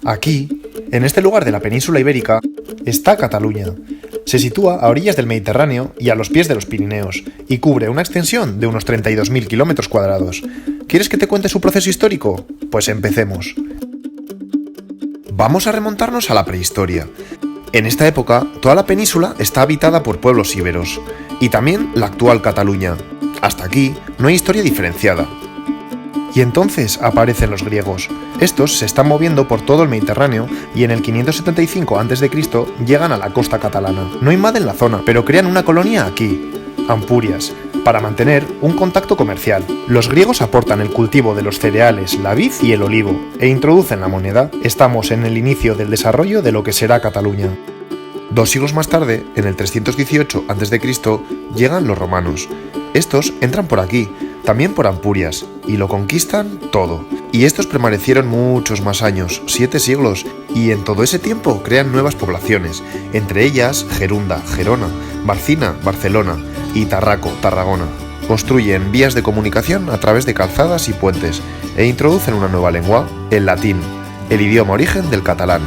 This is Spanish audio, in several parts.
Aquí, en este lugar de la península ibérica, está Cataluña. Se sitúa a orillas del Mediterráneo y a los pies de los Pirineos, y cubre una extensión de unos 32.000 kilómetros cuadrados. ¿Quieres que te cuente su proceso histórico? Pues empecemos. Vamos a remontarnos a la prehistoria. En esta época, toda la península está habitada por pueblos íberos, y también la actual Cataluña. Hasta aquí no hay historia diferenciada. Y entonces aparecen los griegos. Estos se están moviendo por todo el Mediterráneo y en el 575 a.C. llegan a la costa catalana. No invaden la zona, pero crean una colonia aquí, Ampurias, para mantener un contacto comercial. Los griegos aportan el cultivo de los cereales, la vid y el olivo, e introducen la moneda. Estamos en el inicio del desarrollo de lo que será Cataluña. 2 siglos más tarde, en el 318 a.C., llegan los romanos. Estos entran por aquí, también por Ampurias, y lo conquistan todo. Y estos permanecieron muchos más años, 7 siglos, y en todo ese tiempo crean nuevas poblaciones, entre ellas Gerunda, Gerona, Barcina, Barcelona, y Tarraco, Tarragona. Construyen vías de comunicación a través de calzadas y puentes, e introducen una nueva lengua, el latín, el idioma origen del catalán.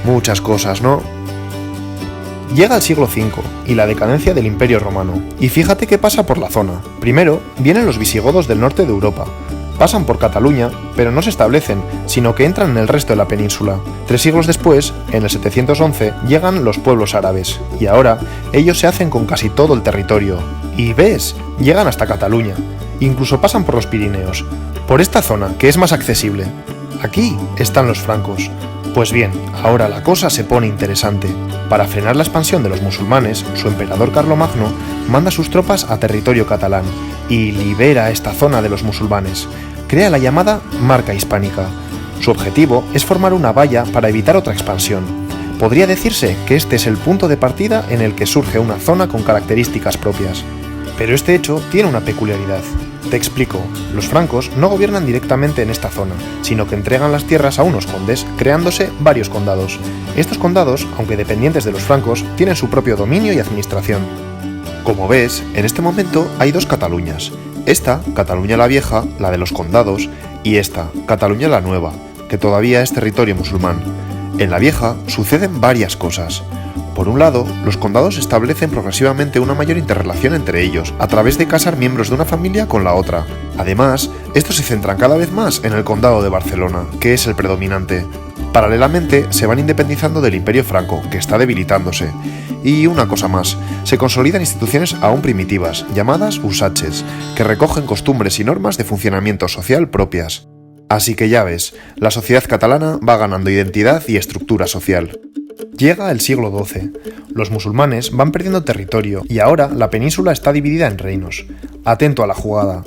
Muchas cosas, ¿no? Llega el siglo V y la decadencia del Imperio Romano, y fíjate qué pasa por la zona. Primero, vienen los visigodos del norte de Europa. Pasan por Cataluña, pero no se establecen, sino que entran en el resto de la península. 3 siglos después, en el 711, llegan los pueblos árabes, y ahora ellos se hacen con casi todo el territorio. Y ves, llegan hasta Cataluña. Incluso pasan por los Pirineos, por esta zona, que es más accesible. Aquí están los francos. Pues bien, ahora la cosa se pone interesante. Para frenar la expansión de los musulmanes, su emperador Carlomagno manda sus tropas a territorio catalán y libera esta zona de los musulmanes. Crea la llamada Marca Hispánica. Su objetivo es formar una valla para evitar otra expansión. Podría decirse que este es el punto de partida en el que surge una zona con características propias. Pero este hecho tiene una peculiaridad. Te explico, los francos no gobiernan directamente en esta zona, sino que entregan las tierras a unos condes, creándose varios condados. Estos condados, aunque dependientes de los francos, tienen su propio dominio y administración. Como ves, en este momento hay 2 Cataluñas. Esta, Cataluña la Vieja, la de los condados, y esta, Cataluña la Nueva, que todavía es territorio musulmán. En la Vieja suceden varias cosas. Por un lado, los condados establecen progresivamente una mayor interrelación entre ellos, a través de casar miembros de una familia con la otra. Además, estos se centran cada vez más en el condado de Barcelona, que es el predominante. Paralelamente, se van independizando del Imperio Franco, que está debilitándose. Y una cosa más, se consolidan instituciones aún primitivas, llamadas usaches, que recogen costumbres y normas de funcionamiento social propias. Así que ya ves, la sociedad catalana va ganando identidad y estructura social. Llega el siglo XII. Los musulmanes van perdiendo territorio y ahora la península está dividida en reinos. Atento a la jugada.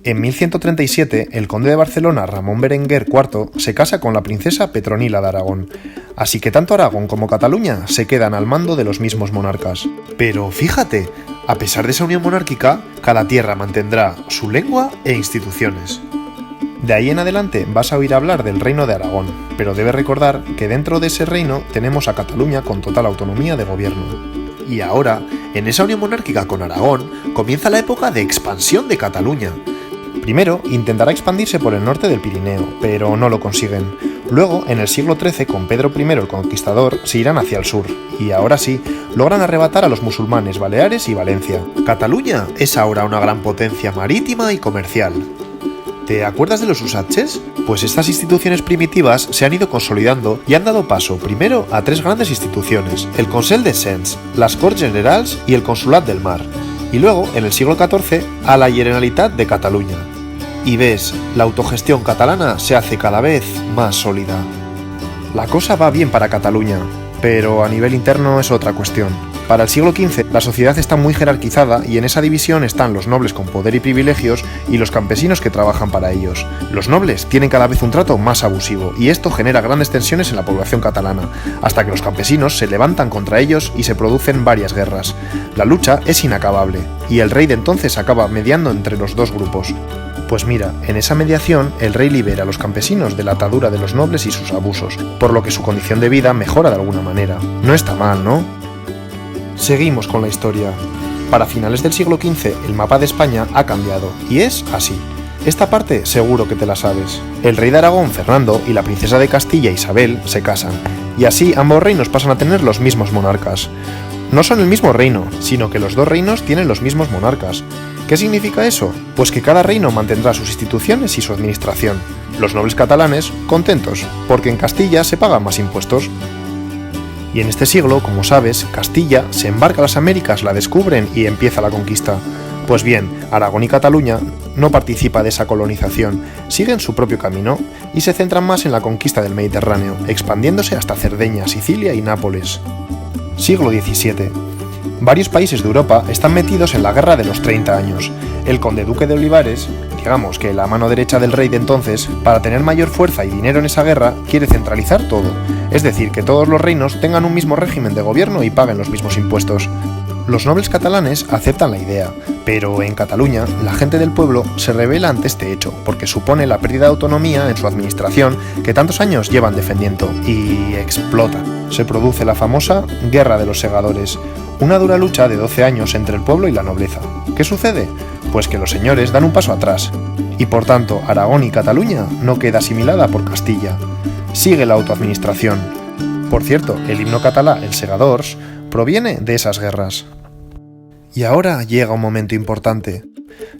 En 1137, el conde de Barcelona, Ramón Berenguer IV, se casa con la princesa Petronila de Aragón. Así que tanto Aragón como Cataluña se quedan al mando de los mismos monarcas. Pero fíjate, a pesar de esa unión monárquica, cada tierra mantendrá su lengua e instituciones. De ahí en adelante vas a oír hablar del Reino de Aragón, pero debes recordar que dentro de ese reino tenemos a Cataluña con total autonomía de gobierno. Y ahora, en esa unión monárquica con Aragón, comienza la época de expansión de Cataluña. Primero, intentará expandirse por el norte del Pirineo, pero no lo consiguen. Luego, en el siglo XIII, con Pedro I el Conquistador, se irán hacia el sur, y ahora sí, logran arrebatar a los musulmanes Baleares y Valencia. Cataluña es ahora una gran potencia marítima y comercial. ¿Te acuerdas de los usaches? Pues estas instituciones primitivas se han ido consolidando y han dado paso primero a 3 grandes instituciones, el Consell de Cents, las Corts Generals y el Consulat del Mar, y luego, en el siglo XIV, a la Generalitat de Cataluña. Y ves, la autogestión catalana se hace cada vez más sólida. La cosa va bien para Cataluña, pero a nivel interno es otra cuestión. Para el siglo XV, la sociedad está muy jerarquizada y en esa división están los nobles con poder y privilegios y los campesinos que trabajan para ellos. Los nobles tienen cada vez un trato más abusivo y esto genera grandes tensiones en la población catalana, hasta que los campesinos se levantan contra ellos y se producen varias guerras. La lucha es inacabable y el rey de entonces acaba mediando entre los 2 grupos. Pues mira, en esa mediación el rey libera a los campesinos de la atadura de los nobles y sus abusos, por lo que su condición de vida mejora de alguna manera. No está mal, ¿no? Seguimos con la historia. Para finales del siglo XV, el mapa de España ha cambiado, y es así. Esta parte seguro que te la sabes. El rey de Aragón, Fernando, y la princesa de Castilla, Isabel, se casan, y así ambos reinos pasan a tener los mismos monarcas. No son el mismo reino, sino que los dos reinos tienen los mismos monarcas. ¿Qué significa eso? Pues que cada reino mantendrá sus instituciones y su administración. Los nobles catalanes, contentos, porque en Castilla se pagan más impuestos. Y en este siglo, como sabes, Castilla se embarca a las Américas, la descubren y empieza la conquista. Pues bien, Aragón y Cataluña no participan de esa colonización, siguen su propio camino y se centran más en la conquista del Mediterráneo, expandiéndose hasta Cerdeña, Sicilia y Nápoles. Siglo XVII. Varios países de Europa están metidos en la Guerra de los 30 años. El conde duque de Olivares, digamos que la mano derecha del rey de entonces, para tener mayor fuerza y dinero en esa guerra, quiere centralizar todo, es decir, que todos los reinos tengan un mismo régimen de gobierno y paguen los mismos impuestos. Los nobles catalanes aceptan la idea, pero en Cataluña la gente del pueblo se rebela ante este hecho, porque supone la pérdida de autonomía en su administración que tantos años llevan defendiendo, y explota. Se produce la famosa Guerra de los Segadores, una dura lucha de 12 años entre el pueblo y la nobleza. ¿Qué sucede? Pues que los señores dan un paso atrás, y por tanto Aragón y Cataluña no queda asimilada por Castilla. Sigue la autoadministración. Por cierto, el himno catalá, el Segadors, proviene de esas guerras. Y ahora llega un momento importante.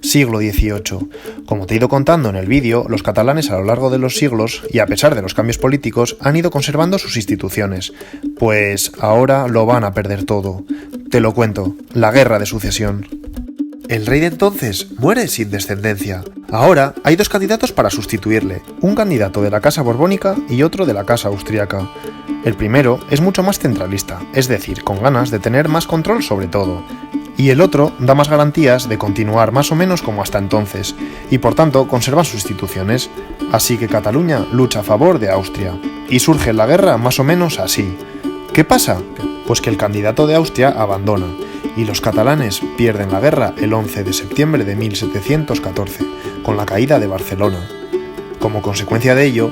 Siglo XVIII. Como te he ido contando en el vídeo, los catalanes a lo largo de los siglos, y a pesar de los cambios políticos, han ido conservando sus instituciones. Pues ahora lo van a perder todo. Te lo cuento, la Guerra de Sucesión. El rey de entonces muere sin descendencia. Ahora hay dos candidatos para sustituirle, un candidato de la casa borbónica y otro de la casa austríaca. El primero es mucho más centralista, es decir, con ganas de tener más control sobre todo. Y el otro da más garantías de continuar más o menos como hasta entonces, y por tanto conservan sus instituciones. Así que Cataluña lucha a favor de Austria. Y surge la guerra más o menos así. ¿Qué pasa? Pues que el candidato de Austria abandona, y los catalanes pierden la guerra el 11 de septiembre de 1714, con la caída de Barcelona. Como consecuencia de ello,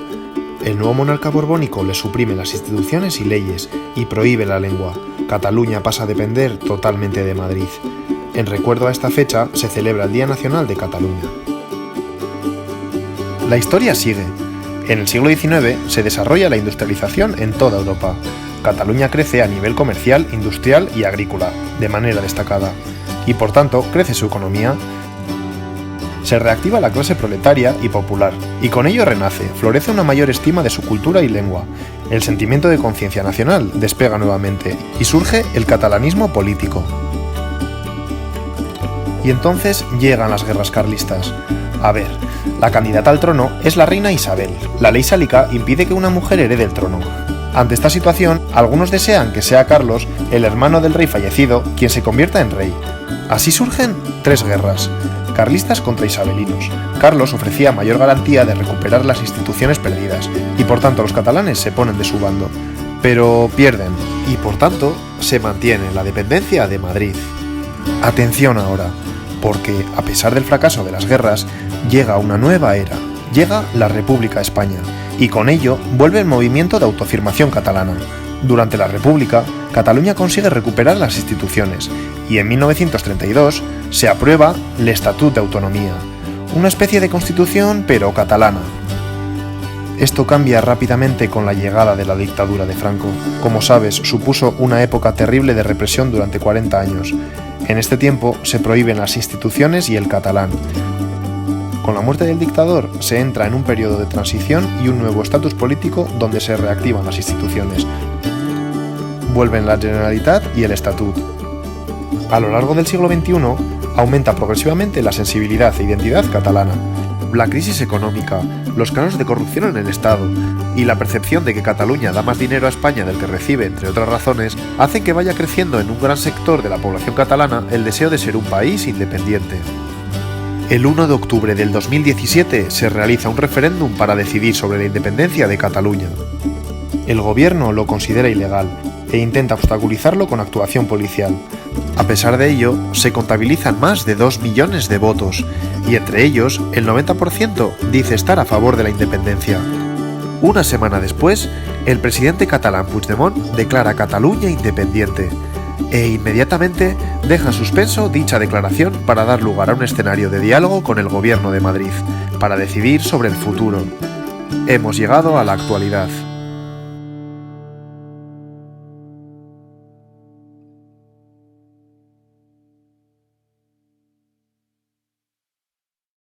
el nuevo monarca borbónico le suprime las instituciones y leyes y prohíbe la lengua. Cataluña pasa a depender totalmente de Madrid. En recuerdo a esta fecha se celebra el Día Nacional de Cataluña. La historia sigue. En el siglo XIX se desarrolla la industrialización en toda Europa. Cataluña crece a nivel comercial, industrial y agrícola, de manera destacada, y por tanto crece su economía. Se reactiva la clase proletaria y popular, y con ello renace, florece una mayor estima de su cultura y lengua. El sentimiento de conciencia nacional despega nuevamente, y surge el catalanismo político. Y entonces llegan las guerras carlistas. A ver, la candidata al trono es la reina Isabel. La ley sálica impide que una mujer herede el trono. Ante esta situación, algunos desean que sea Carlos, el hermano del rey fallecido, quien se convierta en rey. Así surgen tres guerras, carlistas contra isabelinos. Carlos ofrecía mayor garantía de recuperar las instituciones perdidas, y por tanto los catalanes se ponen de su bando. Pero pierden, y por tanto se mantiene la dependencia de Madrid. Atención ahora, porque a pesar del fracaso de las guerras, llega una nueva era, llega la República de España, y con ello vuelve el movimiento de autoafirmación catalana. Durante la República, Cataluña consigue recuperar las instituciones, y en 1932 se aprueba l'Estatut d'Autonomia, una especie de constitución pero catalana. Esto cambia rápidamente con la llegada de la dictadura de Franco. Como sabes, supuso una época terrible de represión durante 40 años. En este tiempo se prohíben las instituciones y el catalán. Con la muerte del dictador se entra en un periodo de transición y un nuevo estatus político donde se reactivan las instituciones. Vuelven la Generalitat y el Estatut. A lo largo del siglo XXI aumenta progresivamente la sensibilidad e identidad catalana. La crisis económica, los casos de corrupción en el Estado y la percepción de que Cataluña da más dinero a España del que recibe, entre otras razones, hacen que vaya creciendo en un gran sector de la población catalana el deseo de ser un país independiente. El 1 de octubre del 2017 se realiza un referéndum para decidir sobre la independencia de Cataluña. El gobierno lo considera ilegal e intenta obstaculizarlo con actuación policial. A pesar de ello, se contabilizan más de 2 millones de votos, y entre ellos, el 90% dice estar a favor de la independencia. Una semana después, el presidente catalán Puigdemont declara Cataluña independiente. e inmediatamente deja en suspenso dicha declaración para dar lugar a un escenario de diálogo con el Gobierno de Madrid, para decidir sobre el futuro. Hemos llegado a la actualidad.